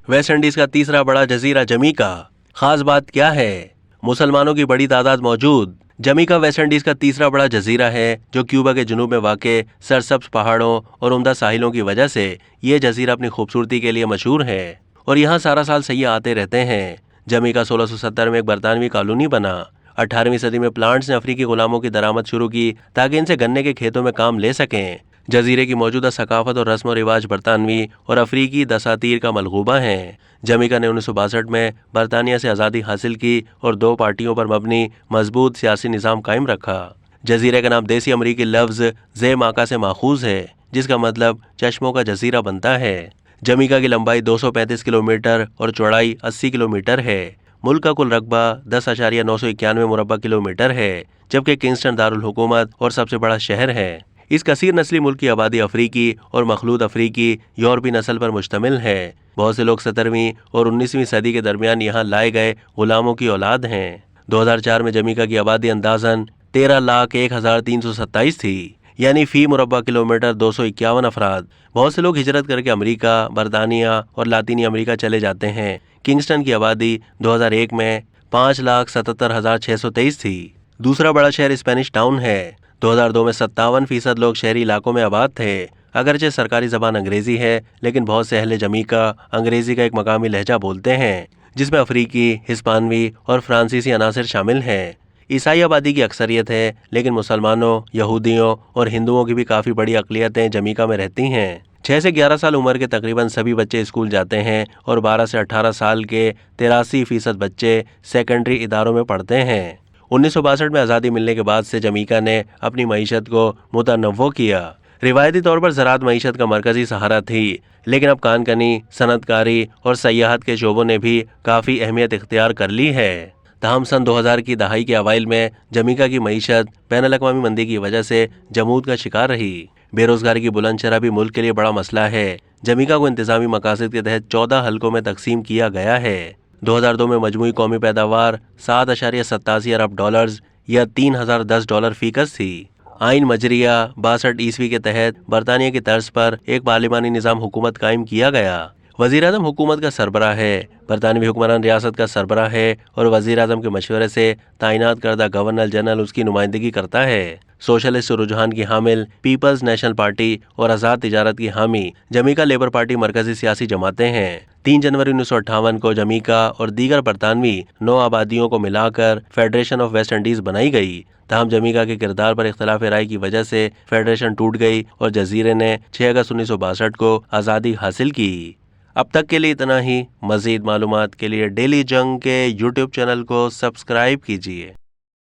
West Indies का तीसरा बड़ा जजीरा जमीका। खास बात क्या है? मुसलमानों की बड़ी तादाद मौजूद। जमीका वेस्ट इंडीज का तीसरा बड़ा जजीरा है जो क्यूबा के जुनूब में वाक़े सरसब्ज पहाड़ों और उम्दा साहिलों की वजह से ये जजीरा अपनी खूबसूरती के लिए मशहूर है और यहाँ सारा साल सैयाह आते रहते हैं। जमीका 1670 में एक बरतानवी कॉलोनी बना। 18वीं सदी में प्लांट्स ने अफ्रीकी गुलामों की दरामद शुरू की ताकि इनसे गन्ने के खेतों में काम ले सकें। जजीरे की मौजूदा सकाफत और रस्म व रिवाज बरतानवी और अफ्रीकी दसातीर का मलगूबा हैं। जमीका ने 1962 में बरतानिया से आज़ादी हासिल की और 2 पार्टियों पर मबनी मजबूत सियासी निज़ाम कायम रखा। जजीरे का नाम देसी अमरीकी लफ्ज़ ज़े माका से माखूज है जिसका मतलब चश्मों का जजीरा बनता है। जमीका की लंबाई 235 किलोमीटर और चौड़ाई 80 किलोमीटर है। मुल्क का कुल रकबा 10,991 मुरब्बा किलोमीटर है जबकि किंगस्टन दारुल हुकूमत और सबसे बड़ा शहर है। इस कसीर नस्ली मुल्क की आबादी अफ्रीकी और मखलूत अफ्रीकी यूरोपी नस्ल पर मुश्तमिल है। बहुत से लोग 17वीं और 19वीं सदी के दरमियान यहाँ लाए गए गुलामों की औलाद हैं। 2004 में जमीका की आबादी अंदाजन 13,01,327 थी, यानी फी मुरब्बा किलोमीटर 251 अफराद। बहुत से लोग हिजरत करके अमेरिका, बरतानिया और लातीनी अमेरिका चले जाते हैं। किंगस्टन की आबादी 2001 में 5,77,623 थी। दूसरा बड़ा शहर स्पेनिश टाउन है। 2002 में 57% लोग शहरी इलाकों में आबाद थे। अगरचे सरकारी ज़बान अंग्रेज़ी है लेकिन बहुत से अहले जमीका अंग्रेज़ी का एक मकामी लहजा बोलते हैं जिसमें अफ्रीकी, हिस्पानवी और फ्रांसीसी अनासर शामिल हैं। ईसाई आबादी की अक्सरियत है लेकिन मुसलमानों, यहूदियों और हिंदुओं की भी काफ़ी बड़ी अक़लियतें जमीका में रहती हैं। 6 से 11 साल उम्र के तकरीबन सभी बच्चे स्कूल जाते हैं और 12 से 18 साल के 83% बच्चे सेकेंडरी इदारों में पढ़ते हैं। 1962 में आज़ादी मिलने के बाद से जमीका ने अपनी मईशत को मुतनव्वो किया। रिवायती तौर पर ज़राअत मईशत का मरकज़ी सहारा थी लेकिन अब कानकनी, सनअतकारी और सयाहत के शोबों ने भी काफ़ी अहमियत इख्तियार कर ली है। तहम सन 2000 की दहाई के अवाइल में जमीका की मईशत बैनुल-अक़वामी मंदी की वजह से जमूद का शिकार रही। बेरोजगारी की बुलंद शरह भी मुल्क के लिए बड़ा मसला है। जमीका को इंतज़ामी मकासद के तहत 14 हल्कों में तकसीम किया गया है। 2002 में मजमूई कौमी पैदावार 7.87 अरब डॉलर्स या $3,010 फीकस थी। आइन मजरिया 62 ईस्वी के तहत बरतानिया की तर्ज पर एक पार्लिमानी निज़ाम हुकूमत कायम किया गया। वज़ीर-ए-आज़म हुकूमत का सरबराह है, बरतानवी हुक्मरान रियासत का सरबराह है और वज़ीर-ए-आज़म के मशवरे से तैनात करदा गवर्नर जनरल उसकी नुमाइंदगी करता है। सोशलिस्ट रुझान की हामिल पीपल्स नेशनल पार्टी और आज़ाद तिजारत की हामी जमीका लेबर पार्टी मरकजी सियासी जमातें हैं। 3 जनवरी 1958 को जमीका और दीगर बरतानवी 9 आबादियों को मिलाकर फेडरेशन ऑफ वेस्ट इंडीज़ बनाई गई। तहम जमीका के किरदार पर इख्तलाफ राय की वजह से फेडरेशन टूट गई और जजीरे ने 6 अगस्त 1962 को आज़ादी हासिल की। अब तक के लिए इतना ही। मज़ीद मालूमात के लिए डेली जंग के यूट्यूब चैनल को सब्सक्राइब कीजिए।